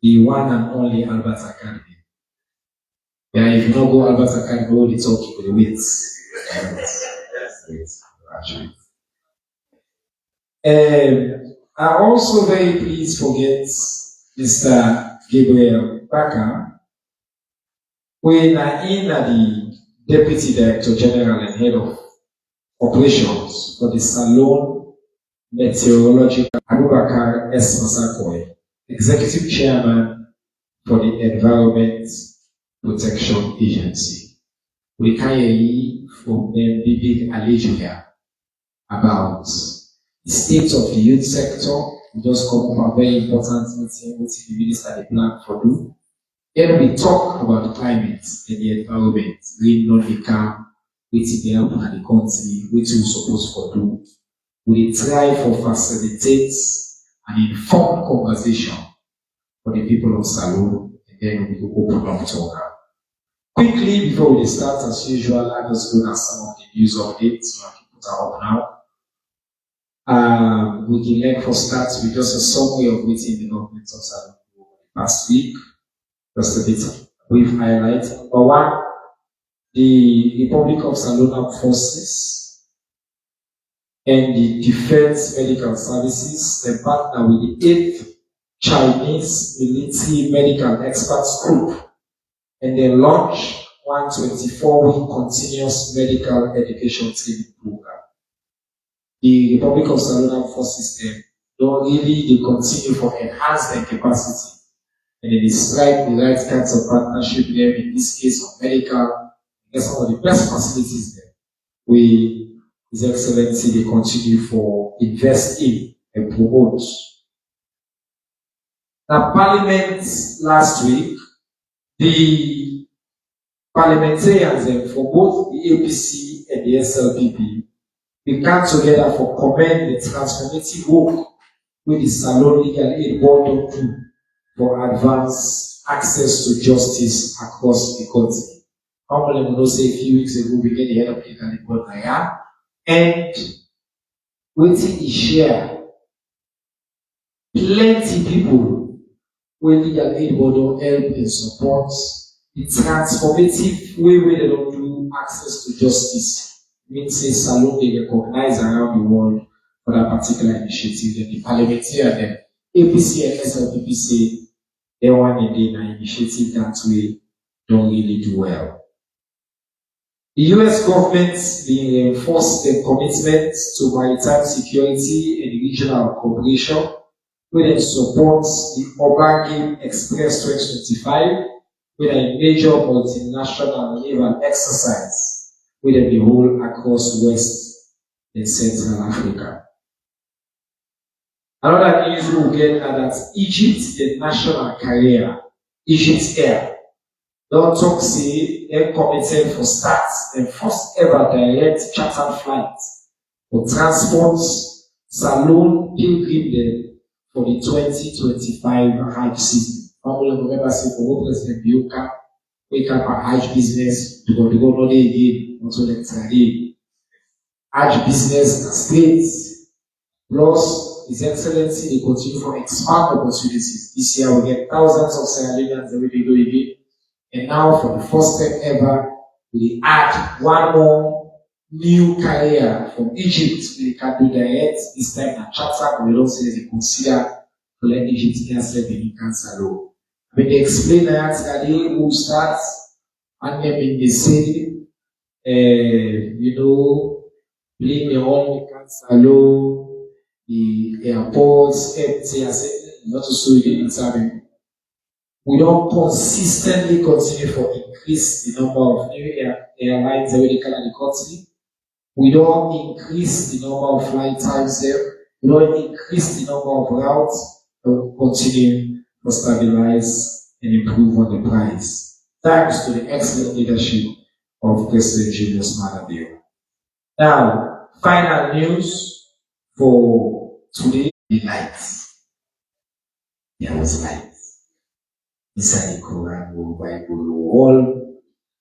the one and only Albert Academy. Yeah, if you don't go Albert Academy, go the talk, you will wait. Actually. I'm also very pleased to forget Mr. Gabriel Baker, when I in the Deputy Director General and Head of Operations for the Salon Meteorological Abubakar S. Masakoi, Executive Chairman for the Environment Protection Agency. We can hear from them big allegiance here about the state of the youth sector. We just come up a very important meeting with the minister they plan for do. Then we talk about the climate and the environment, we not become with the help of the country, which we supposed to do. We try for facilitate an informed conversation for the people of Salon, and then we will open up talk. Quickly, before we start, as usual, I just go at some of the news updates. Put are up now. We can learn for start with just a summary of meeting the government of Salon last week. Just a bit of brief highlight. Number one, the Republic of Salon Armed Forces and the Defense Medical Services, they partner with the 8th Chinese Military Medical Experts Group, and they launch 124-week continuous medical education training program. The Republic of Salon Armed Forces, they continue for enhance their capacity. And they describe the right kinds of partnership there, in this case of medical, and some of the best facilities there. We, His Excellency, they continue for invest in and promote. Now, Parliament last week, the parliamentarians for both the APC and the SLPP, we come together for commend the transformative work with the Salon Legal Aid Board do for advanced access to justice across the country. Normally, we know say a few weeks ago, we get the head of legal aid board there, and waiting is share. Plenty people will legal aid board don't help and support the transformative way where they don't do access to justice. Means say Salon they recognize around the world for that particular initiative. Then the parliamentarian, APC and SLPP say they want to do an initiative that way don't really do well. The US government reinforced their commitment to maritime security and regional cooperation, where it supports the Urban Express 2025 with a major multinational naval exercise with the whole across West and Central Africa. Another news we will get that Egypt, the national carrier, Egypt Air, don't talk say they committed for start the first ever direct charter flight for transport Salon pilgrim for the 2025 Hajj season. I will remember say for President Bioka, wake up a Hajj business to go no day again, also the next day. Hajj business and states, plus His Excellency, they continue for expand opportunities. This year we get thousands of Sierra Leoneans every day go again. And now for the first time ever, we add one more new carrier from Egypt. They can do direct, this time a charter, but we don't say they consider to let Egyptians let them cancel law. I mean, they explain that they will start and then in the city, blame the only cancel law, the airports, empty, not to show you the we don't consistently continue for increase the number of new airlines that we can in the country. We don't increase the number of flight times there. We don't increase the number of routes. We continue to stabilize and improve on the price. Thanks to the excellent leadership of President Julius Maada. Now, final news for today: the lights. There was light. Inside the Quran or Bible or all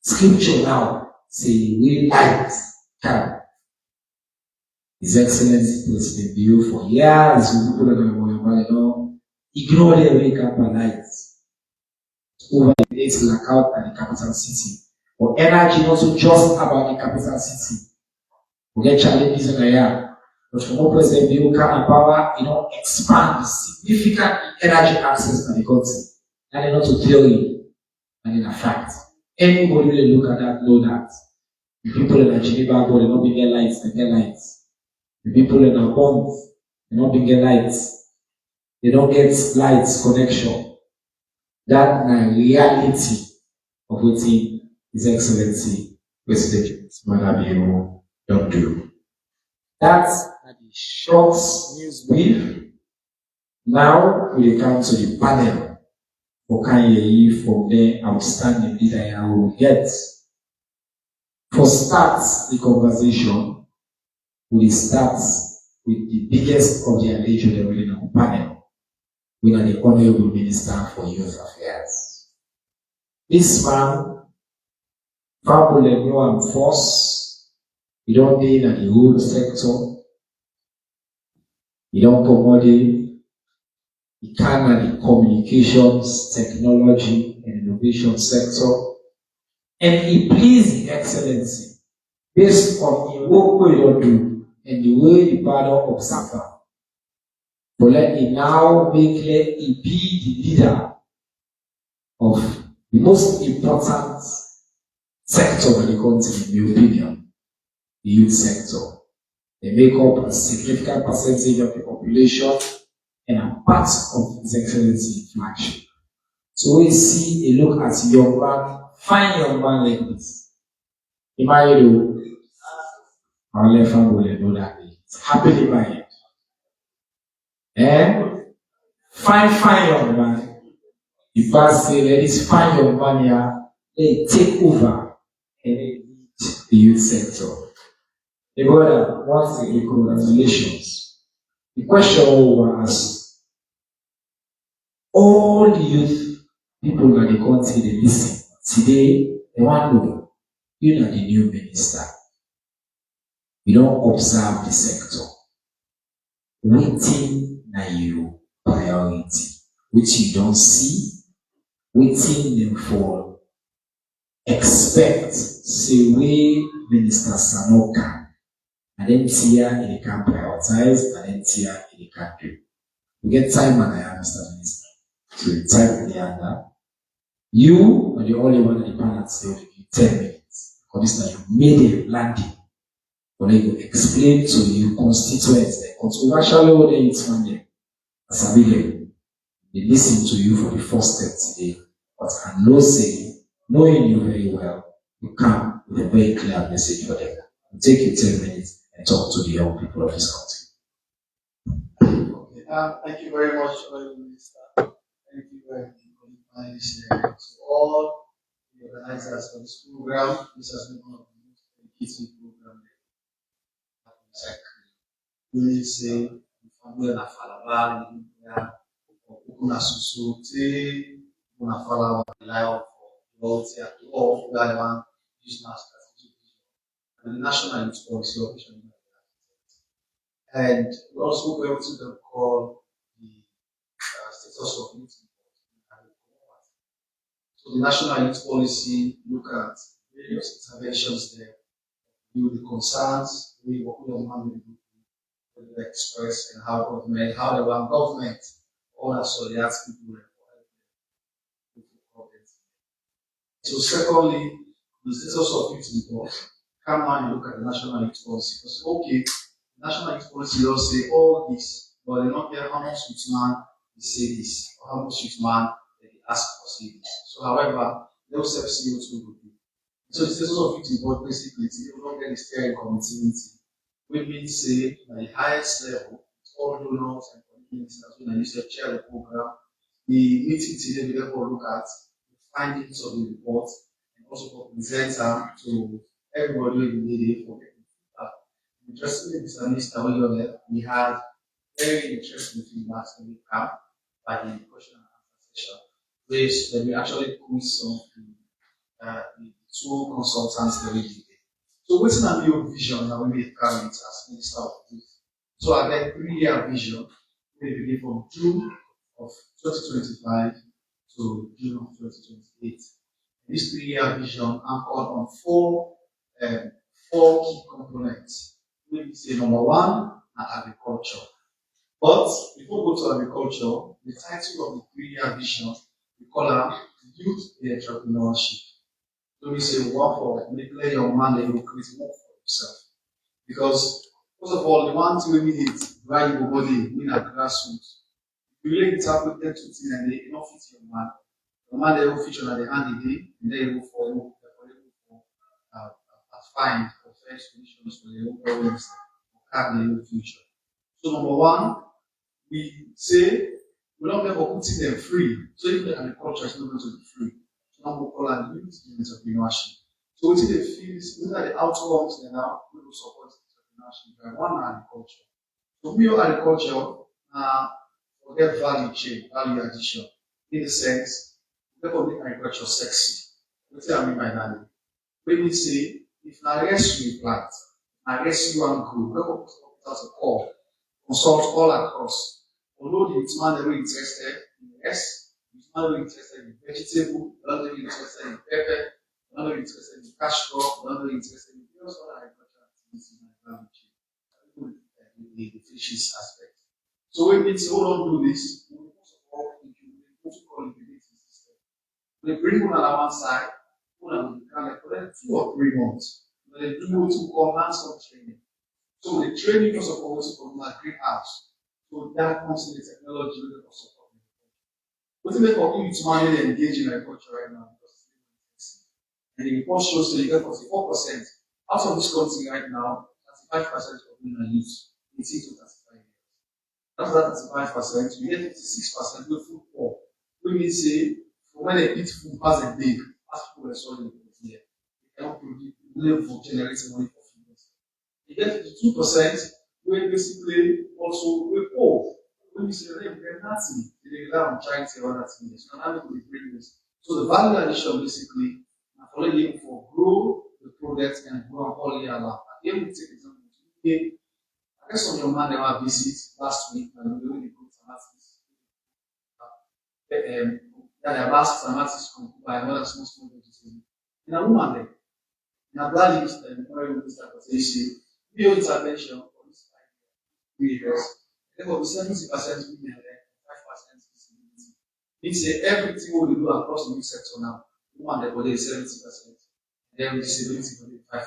scripture now say we light come. His Excellency President Bio for years people are going to ignore the wake up lights. over the days blackout at the capital city. But energy not so just about the capital city. We get challenges in the year. But for more President Bill can power, expand significant energy access to the country. And not to theory and in a fact. Anybody will look at that know that the people in Geneva they not be get lights, they get lights. The people in our bonds, they not be get lights. They don't get lights connection. That reality of what His Excellency President Madabio don't do. That's the short news brief. Now we come to the panel for Kanye from the outstanding leader I will get. For start the conversation, we start with the biggest of the alleged in our panel. We are the Honorable Minister for Youth Affairs. This man, Fabule New and Force, he don't deal in the road sector, he don't commodity, he can in the communications, technology, and innovation sector, and he please the Excellency based on the work we don't do and the way the battle of suffer. But let him now make let he be the leader of the most important sector in the country, in my opinion, the youth sector. They make up a significant percentage of the population and a part of His Excellency flagship. So we see a look at young man, fine young man like this. He married our left family know that it's happily married. And fine young man. The past say that this fine young man here, they take over and they lead the youth sector. The brother, once again, congratulations. The question was all the youth people in the country they listen. Today, they want to know, you know the new minister. You don't observe the sector. Waiting na you priority, which you don't see, waiting them for. Expect, say we Minister Sanoka, and then Tia they can prioritize, and then Tia they can do. We get time and I understand, Minister. So the time with the other. You are the only one at the panel today to give 10 minutes. For this time, you made a landing. But then you explain to your constituents, the controversial what they expand them. As a video, they listen to you for the first step today. But I know say, knowing you very well, you come with a very clear message for them. It'll take you 10 minutes and talk to the young people of this country. Okay, thank you very much, Honorable Minister. Thank you very much for inviting us here. To all the organizers for this program, this has been one of the most dedicated programs that we say, family na falaba, na susu, na falaba, life for all who are using our strategic vision and the national youth policy operation. And we also going to call the status of youth. So the national youth policy look at various interventions there, view the concerns, we work with the express and how government, how the government, all that so they ask people So secondly, the status of youth report, come now and look at the national youth policy. Because okay, national youth policy will say all this, but they not care how much youth man they say this, or how much youth man they ask for say this. So however, they will say what we will do. So the status of youth report basically you don't get the steering committee meeting. We mean say at the highest level, all donors and communities as well as the chair of the program, the meeting today will therefore look at the findings of the report and also present them to everybody in the media for feedback. Interestingly, Mr. Minister, we had very interesting feedback that we have by the question and answer session. Which we actually quiz some of the two consultants that we did. So what's a new vision that we made carry it as Minister of Youth? So I get 3-year vision, we begin from June of 2025 to June of 2028. This 3-year vision anchored on four key components. We say number one, agriculture. But before we go to agriculture, the title of the 3-year vision, we call it Youth Entrepreneurship. So we say work for manipulate your man that you will create work for yourself. Because first of all, the one thing we need is why you go in a grassroots. If you really tackle them two things and they don't fit your man. The man they will feature at the end of the day, and they will for find for first solutions for the whole problems have the future. So number one, we say we don't ever putting them free. So if the agriculture is not going to be free, so now we call it youth entrepreneurship. So we see the fields, look at the outcomes and now we will support entrepreneurship. One agriculture. So we are agriculture, forget value chain, value addition. In the sense, we don't make agriculture sexy. What do I mean by that? When we say, if I rest you plant, I rest you and grow, we don't put as a call, consult all across. Although the man is interested in rice, the man is interested in vegetable, the man is interested in pepper, the man is interested in cash crop, the man is interested in various other agricultural activities in the value chain. The fishes aspect. So when we say, oh, don't do this, we first of all incubate what we call incubating system. We bring one on one side, one on the can for them 2 or 3 months. They do what we call hands-on training. So the training first of all is from a greenhouse. So that comes in the technology with the support. What's the for you to manage and engage in agriculture right now? Because and the report shows that you get 44%. Out of this country right now, 35% of women are youth, 18 to 35 years. After that 35%, you get 56% with food poor. Women say, for when they eat food as a big, as people are solid here, they cannot produce level generating money for food. You get 52%, where basically also we poor. When you say they're nothing, they rely on charity or other things. So how do we bring this? So the value addition basically, for looking for grow the product and grow all year long. Here we take example. Okay, I guess on your man they were visit last week and we really good tomatoes. That their last tomatoes from by another small vegetable. In a woman there, in a blood leaves and very good issue, bio intervention for this 5 years. There will be 70% women there, 5% disability. Means everything we do across the new sector now, woman there will be 70%. Then with disability will be 5%.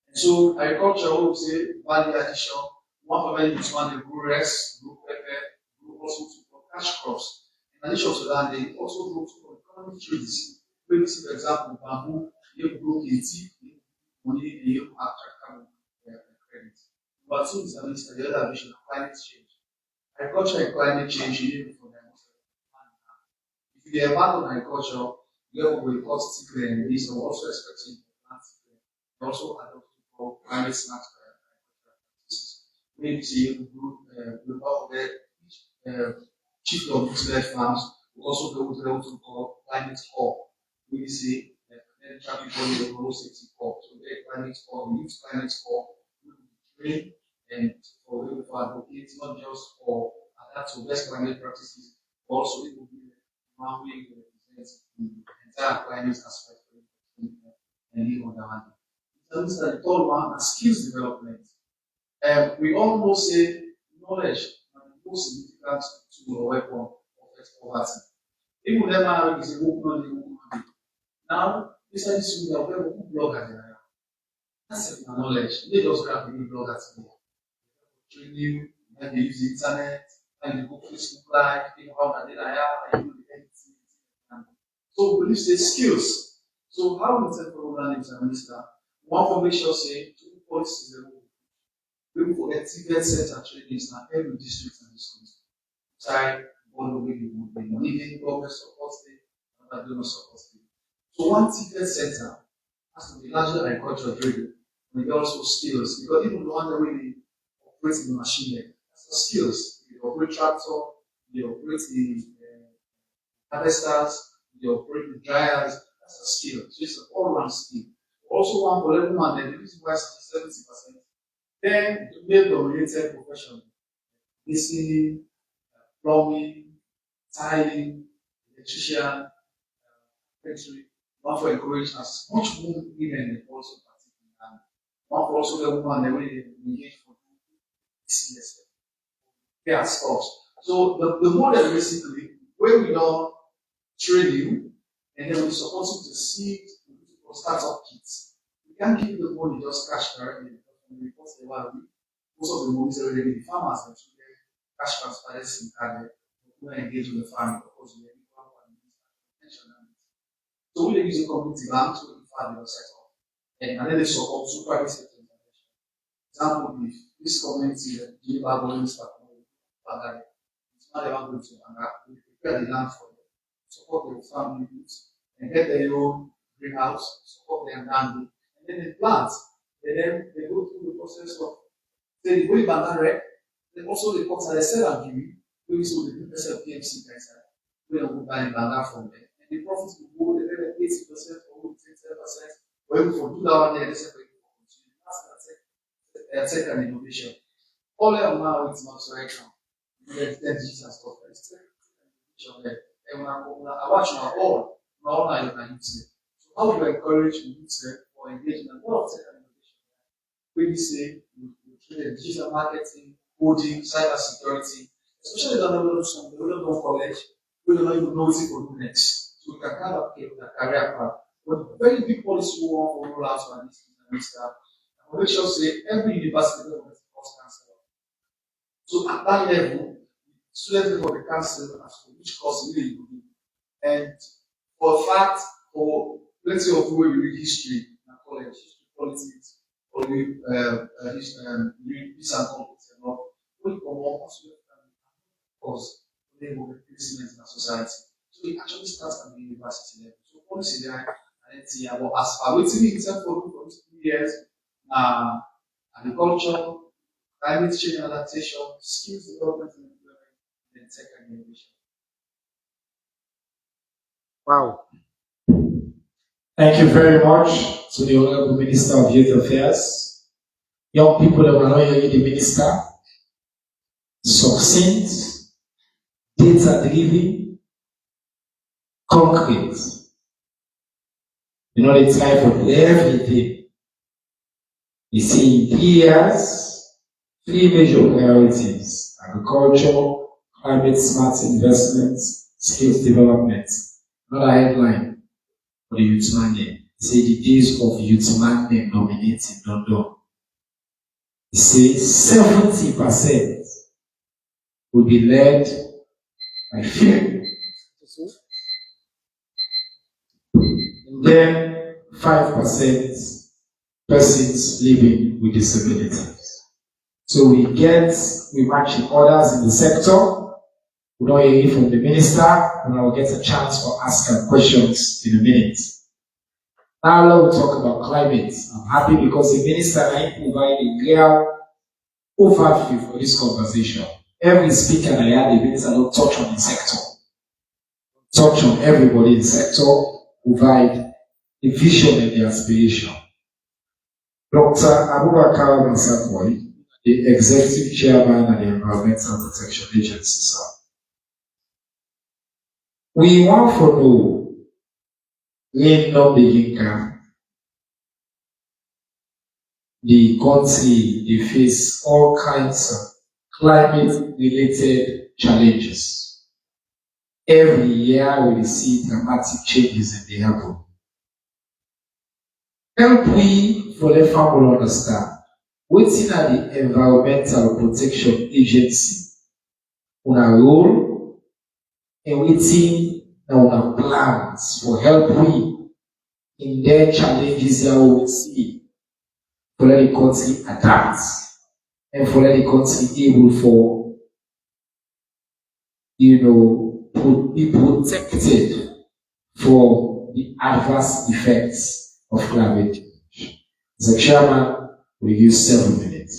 And so agriculture will say value addition, one of them is one they grow rice, grow pepper, grow also to cash crops. In addition to that, they also grow to economic trees. When you see, for example, bamboo, you grow tea, money, you attract carbon credit. But two is the other vision of climate change. Agriculture and climate change, you need for them. If you embark on agriculture, you have to cut tickle and this, and also expecting plant tickle. You also adopt for climate smart practices. Maybe say you group of the chief of utility farms will also go to what we call climate core. We say traffic body road safety core. So the climate core, we use climate core to train and for advocate not just for adapt to best climate practices, but also it will be one way to represent the entire climate aspect and live on the land. The third one is skills development. We all know say knowledge is the most significant tool or weapon of poverty. Even when man is a woman, now this is the blogger. That's knowledge. They just grab the blogger today. Train you, when they use the internet, when they go Facebook Live, think about that data, and you do anything. So we believe say skills. So how we take program is a minister. One for make sure say two policies we will forget ticket center trainings now every district and this country. Side all the way the money government support them, and donor support them. So one ticket center has to be largely agricultural driven, but also skills. Because even the one that really operates the machine there, that's the skills. You operate tractor, you operate the harvesters, you operate the dryers, that's a skill. So it's an all-round skill. Also one for level man, then the reason why 70%. Then the male-dominated profession, basically plumbing, tiling, electrician, factory, one for encourage as much more women also participate, and one for also the woman the way they engage for business, pay as cost. So the model basically, when we don't train you, and then we support you to seed for startup kits. We can't give you the money just cash directly from the reports they want to read. Most of the money is already the farmers and so they cash transparency and we engage with the farming because we have so we use a community bank to fund the set up. And then they support two private sector intervention. Example, if this community deliver volumes per it's not about going to Banga, we prepare the land for them, support the family groups, and get their own greenhouse, support them landing, and then they plant. And then they go through the process of say the way Banga rec, then also the pots that they sell and give you, we so the PMC guys we don't buy Banga from them. And the profits will go the 80% or 10%, or even for do that one day, they say that's tech and innovation. All of now it's not so right now. The digital stuff is and when I watch my all now you can use it. So how do you encourage youth for engagement? What of tech and innovation? When you say you train digital marketing, coding, cyber security, especially the level of some the college, we don't even know what to do next. So we can kind of get a career path. But very big policy we want for roll out and this stuff. And make sure say every university will have a course counselor. So at that level, students will be counseled as to which course really you do. And for a fact, for plenty of people you read history in college, history, politics, or you read peace and conflict and all, when you come on, also course they will be placement in a society. So it actually starts at the university level. So policy there and see about as far waiting itself for 2 years, agriculture, climate change and adaptation, skills development and employment, and tech and innovation. Wow. Thank you very much to the Honorable Minister of Youth Affairs. Young people that will not hear you, the minister, succinct, data-driven, concrete. You know, the time for everything. You see, in 3 years, 3 major priorities: agriculture, climate smart investments, skills development. Another headline for the youth mandate. Say the days of youth mandate dominating London. He says 70% will be led by female. And then 5% persons living with disabilities. So we match in others in the sector. We don't hear it from the minister, and I'll get a chance for asking questions in a minute. Now let's talk about climate. I'm happy because the minister and I provide a real overview for this conversation. Every speaker I had, the minister don't touch on the sector. Touch on everybody in the sector, provide the vision and the aspiration. Dr. Abubakar Masakwai, the Executive Chairman of the Environmental Protection Agency, sir. We want to know, the country, they face all kinds of climate-related challenges. Every year we see dramatic changes in the happen. Help we for the family understand what's in the Environmental Protection Agency on our role and waiting our plans for help we in their challenges that we see for let the country adapt and for let the country able for be protected for the adverse effects of climate change. As a chairman, we use 7 minutes.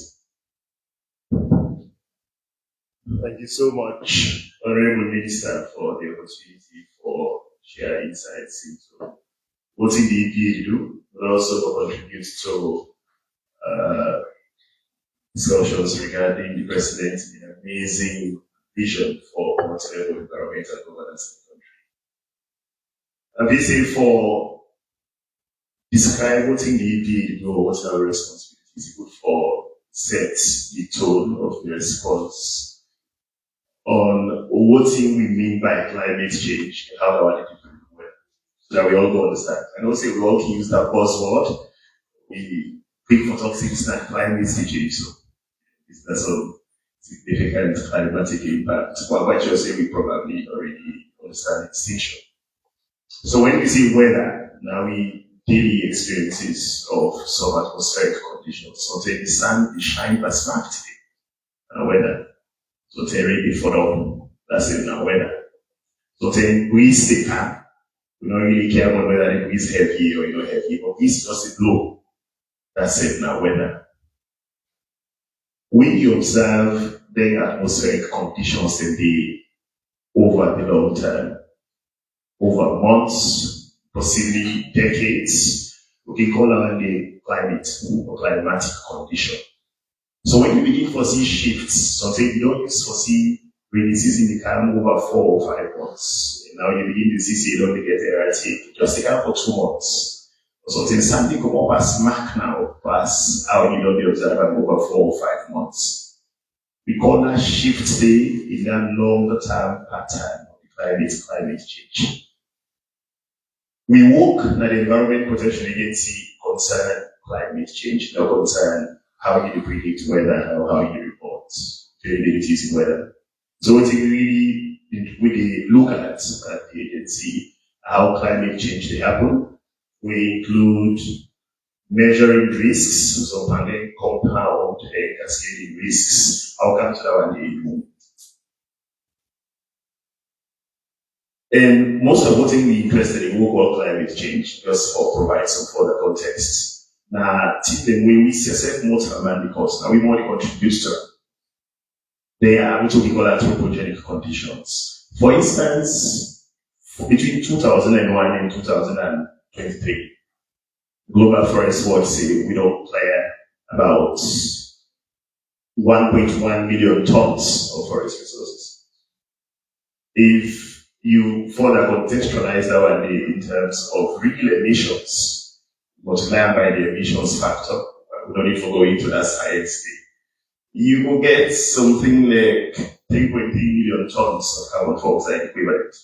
Thank you so much, Honorable Minister, for the opportunity for sharing insights into what the EPA do, but also for contribute to discussions regarding the President's amazing vision for multi-level environmental governance in the country. And they say for describe what in the EPA do or what our responsibility is good for set the tone of the response on what thing we mean by climate change and how our people well, so that we all go understand. And also we all can use that buzzword. We quick for toxics and climate change, so there's some significant climatic impact. But what you say we probably already understand the distinction. So when we say weather, now we daily experiences of some atmospheric conditions. So take the sun, the shine that's back today, and weather. So take rain before dawn, that's it now weather. So take breeze stay calm. We don't really care about whether the breeze heavy or not heavy, but breeze just a blow. That's it now weather. When you observe the atmospheric conditions in the over the long term, over months, possibly decades, we can call them the climate or climatic condition. So when you begin to foresee shifts, something you don't foresee rainy season, they come over 4 or 5 months. And now you begin to see, you don't get erratic, just take out for 2 months. Or something, something come up as mark now, as how you don't be observing over 4 or 5 months. We call that shift day in that longer term pattern of the climate change. We work that the Environment Protection Agency concern climate change, not concern how you predict weather or how you report variabilities in weather. So what we really look at the agency, how climate change they happen. We include measuring risks, so pandemic compound and cascading risks. I'll come to that one day. And most of what we're interested in work climate change, just for provide some further context. Now, then when we see more time because now we want to contribute to them. They are what we call anthropogenic conditions. For instance, between 2001 and 2023, Global Forest Watch say we don't clear about 1.1 million tons of forest resources. If you further contextualize that one in terms of real emissions, multiplied by the emissions factor, we don't need to go into that science thing. You will get something like 3.3 million tons of carbon dioxide equivalent.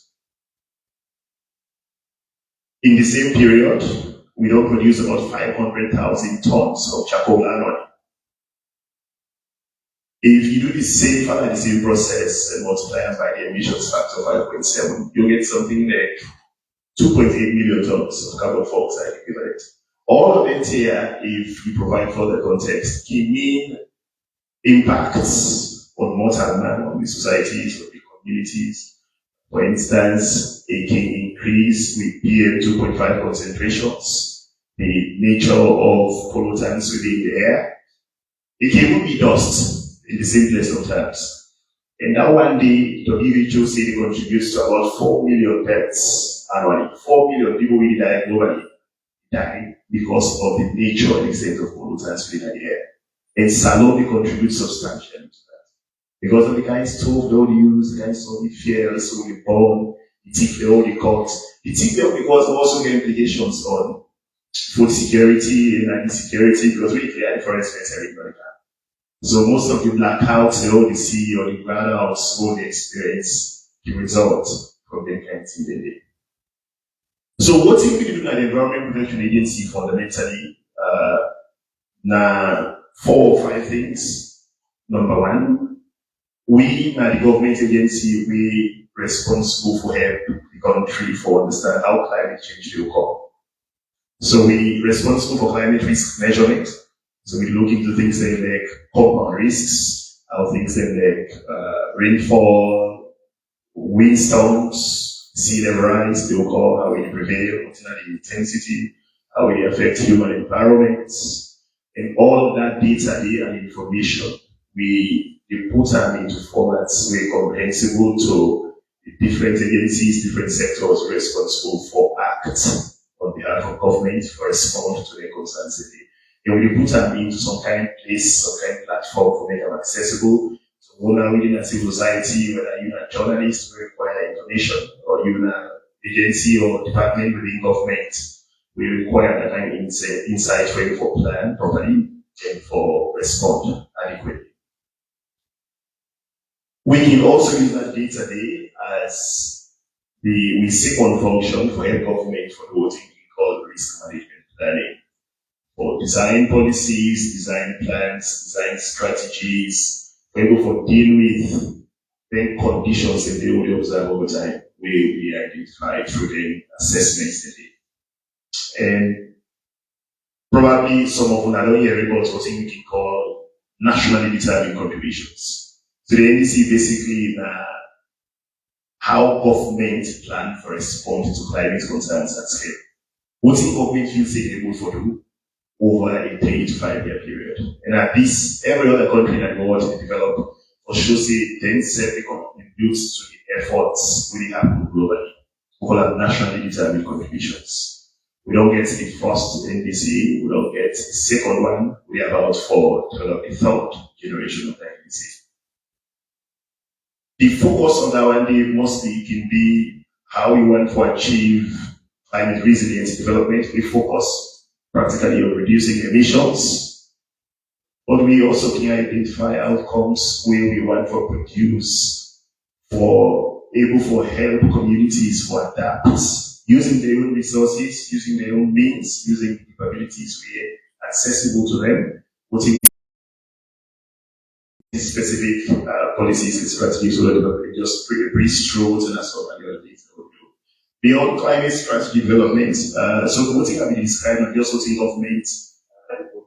In the same period, we don't produce about 500,000 tons of charcoal annually. If you do the same process and multiply it by the emissions factor 5.7, you'll get something like 2.8 million tons of carbon dioxide equivalent. All of it here, if you provide further context, can mean impacts on mortal man, on the societies, on the communities. For instance, it can increase with PM 2.5 concentrations, the nature of pollutants within the air. It can even be dust in the simplest of terms. And now one day, WHO said it contributes to about 4 million deaths annually. 4 million people will die globally, die because of the nature and extent of pollutants within the air. And Salome contributes substantially to that. Because of the kind of stove they all use, the kind of stove they fuel, so they burn, the tip they all cut. The tip they all because they also get implications on food security and energy security, because we clear the forest better in America. So most of the blackouts they all see or the brownouts all they experience the result from the kind of thing they did. So what if we do at the Environment Protection Agency fundamentally? Now 4 or 5 things. Number one, we at the government agency, we responsible for help the country for understand how climate change will occur. So we responsible for climate risk measurement. So we look into things like compound risks, how things like rainfall, windstorms, sea level rise, they occur, how they prevail, what's the intensity, how they affect human environments. And all that data and information, we put them into formats very comprehensible to the different agencies, different sectors responsible for act on behalf of government for respond to their concerns. And we put them into some kind of place, some kind of platform to make them accessible. So whether within a civil society, whether you're a journalist who require information, or you're a agency or department within government, we require that kind of insight for plan properly and for respond adequately. We can also use that data day as we seek one function for help government for what we call risk management planning. For design policies, design plans, design strategies, we're able for deal with then conditions that they will observe over time. We identify through the assessments that they. And probably some of them are not hearing about what we can call nationally determined contributions. So the NDC basically how government plan for response to climate concerns at scale. What the government feels able to do over a 3 to 5 year period. And at this, every other country that wants to develop or should say then certainly contributes to the efforts really happen globally. We call it nationally determined contributions. We don't get the first NDC, we don't get the second one, we are about for develop the third generation of NDC. The focus on that one day mostly can be how we want to achieve climate resilient development. We focus practically on reducing emissions, but we also can identify outcomes where we want to produce for able for help communities to adapt using their own resources, using their own means, using capabilities we are accessible to them, putting specific policies and strategies so that we just breeze through and that's what other things that we do. Beyond climate strategy development, so what have been described not just what the government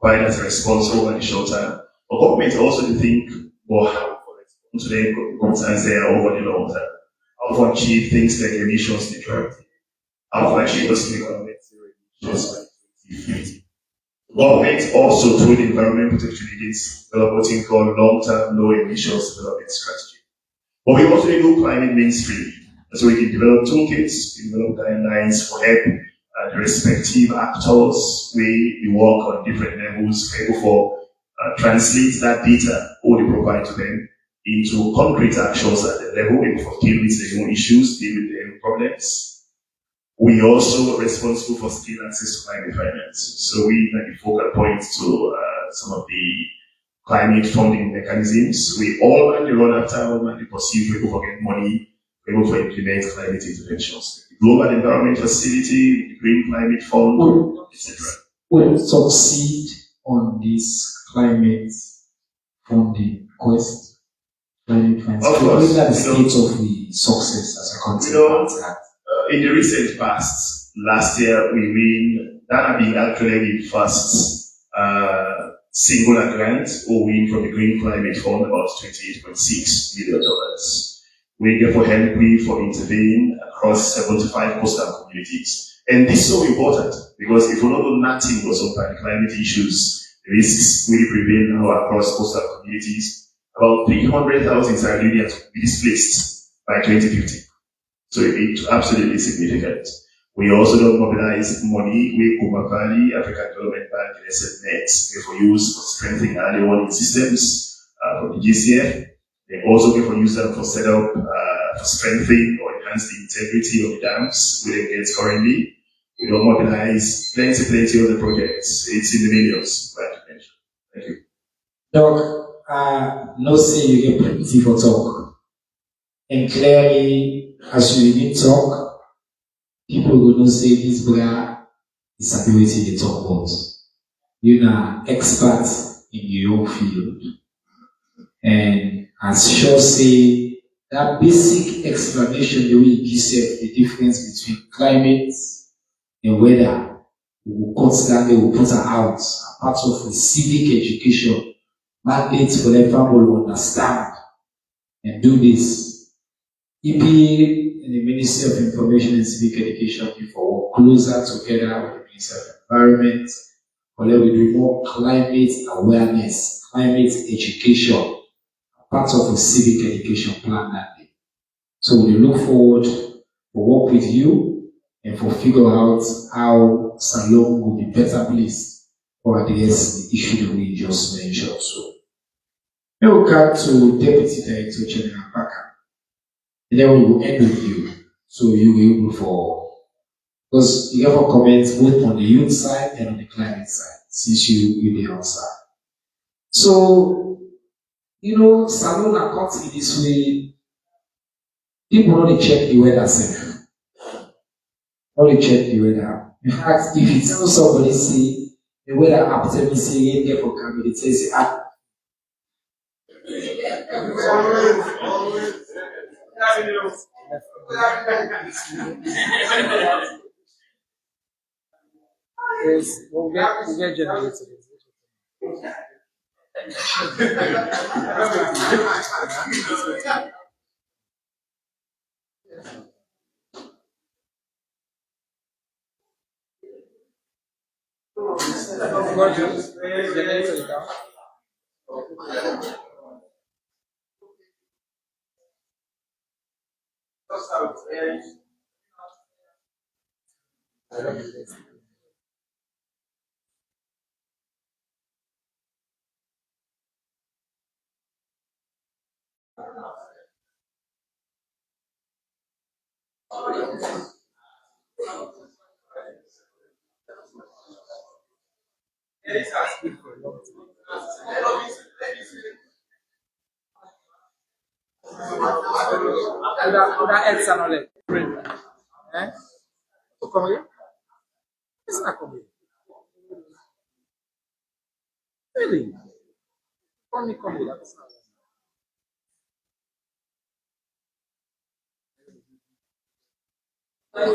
provide as a response over the short term, but government also to think or how to respond to the concerns there over the long term. How to achieve things like emissions neutrality, how to achieve those net zero emissions by 2050. Government also through the Environment Protection Agency develop what we call long-term low emissions development strategy. But we also do climate mainstream. So we can develop toolkits, we develop guidelines for help the respective actors. We work on different levels, able for translate that data or they provide to them into concrete actions at the level, able for deal with their own issues, deal with their own problems. We also are responsible for skill access to climate finance. So we are the focal point to some of the climate funding mechanisms. We all want to run after, all want to pursue, people for get money, able to implement climate interventions. The Global Environment Facility, the Green Climate Fund, etc. Will succeed on this climate funding quest? Climate finance. Of course. What is the state of the success as a consequence? In the recent past, last year, that being actually the first singular grant or win from the Green Climate Fund, about $28.6 million. We therefore help for intervening across 75 coastal communities. And this is so important because if we don't do nothing also about the climate issues, the risks really prevail now across coastal communities. About 300,000 Sardinians will be displaced by 2050. So it's absolutely significant. We also don't mobilize money with Kuma Valley, African Development Bank, and SNET, for use for strengthening early warning systems for the GCF. They also for use them for set up, for strengthening or enhance the integrity of the dams we engage currently. We don't mobilize plenty of the projects. It's in the millions, right to mention. Thank you. Doc, no say you get plenty for talk. And clearly, as you begin talk, people will not say this bra is ability they talk about. You're an expert in your own field. And as Shaw say, that basic explanation the way you give the difference between climate and weather, we will constantly will put her out as part of the civic education mandate for everyone to understand and do this. EP and the Ministry of Information and Civic Education before work closer together with the Ministry of Environment, or let we do more climate awareness, climate education, part of a civic education plan that day. So we look forward to work with you and for figure out how Salome will be better placed for address the issue that we just mentioned. So now we come to Deputy Director General Parker. And then we will end with you So you will able for because you have a comment both on the youth side and on the climate side, since you the answer. So, salon and cutting this way, people only check the weather safe. Only check the weather. In fact, if you tell somebody say the weather after me say you get for camera, it says Yes, we'll get generated. Got generator down. That adds an OLED. Eh? Tu come here? It's not coming. Really? Come here. That's not.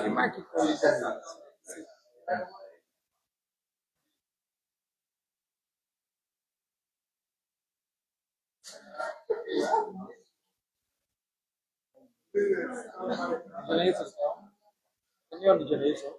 You might keep calling them. Generator. Can you on the generator?